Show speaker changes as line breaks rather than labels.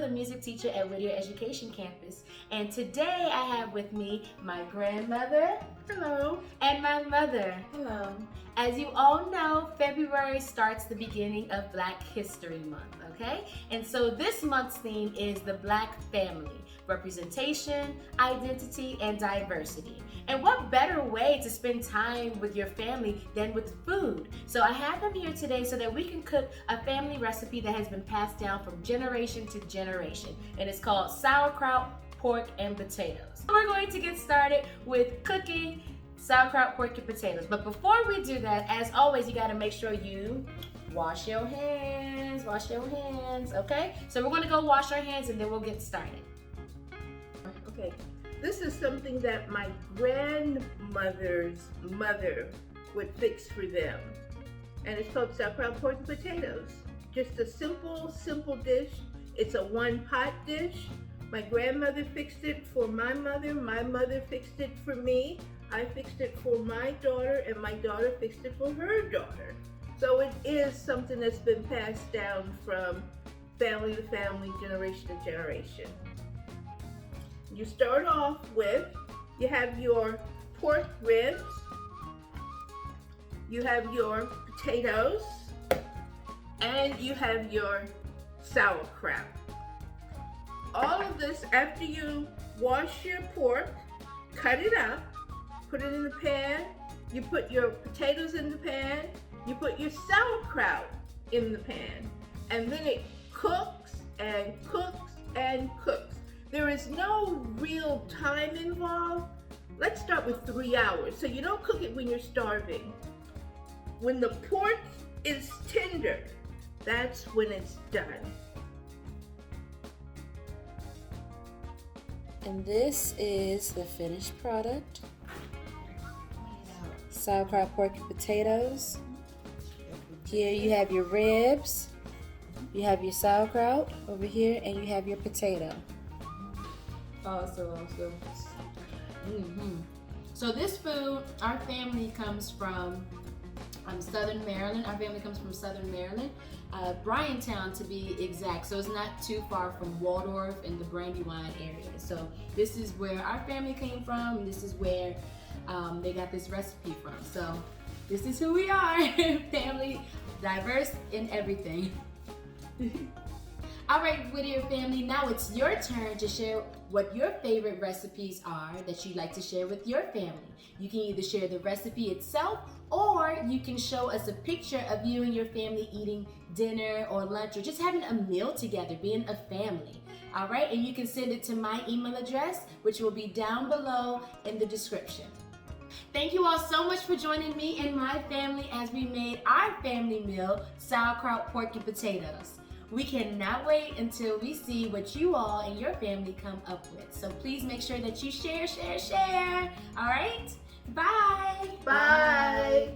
the music teacher at Whittier Education Campus. And today I have with me my grandmother.
Hello.
And my mother.
Hello.
As you all know, February starts the beginning of Black History Month, okay? And so this month's theme is the Black family, representation, identity, and diversity. And what better way to spend time with your family than with food? So I have them here today so that we can cook a family recipe that has been passed down from generation to generation. And it's called sauerkraut, pork, and potatoes. We're going to get started with cooking sauerkraut, pork, and potatoes. But before we do that, as always, you gotta make sure you wash your hands, okay? So we're gonna go wash our hands and then we'll get started.
Okay, this is something that my grandmother's mother would fix for them. And it's called sauerkraut, pork, and potatoes. Just a simple dish. It's a one-pot dish. My grandmother fixed it for my mother fixed it for me. I fixed it for my daughter, and my daughter fixed it for her daughter. So it is something that's been passed down from family to family, generation to generation. You start off with, you have your pork ribs, you have your potatoes, and you have your sauerkraut. All of this, after you wash your pork, cut it up, put it in the pan, you put your potatoes in the pan, you put your sauerkraut in the pan, and then it cooks and cooks and cooks. There is no real time involved. Let's start with 3 hours. So you don't cook it when you're starving. When the pork is tender, that's when it's done.
And this is the finished product. Sauerkraut, pork, and potatoes. Here you have your ribs, you have your sauerkraut over here, and you have your potato. Awesome. So this food, our family comes from Southern Maryland. Our family comes from Southern Maryland, Bryantown to be exact. So it's not too far from Waldorf and the Brandywine area. So this is where our family came from, and this is where they got this recipe from. So this is who we are, family, diverse in everything. All right, Whittier family, now it's your turn to share what your favorite recipes are that you'd like to share with your family. You can either share the recipe itself, or you can show us a picture of you and your family eating dinner or lunch, or just having a meal together, being a family. All right, and you can send it to my email address, which will be down below in the description. Thank you all so much for joining me and my family as we made our family meal, sauerkraut, pork, and potatoes. We cannot wait until we see what you all and your family come up with. So please make sure that you share. All right? Bye.
Bye.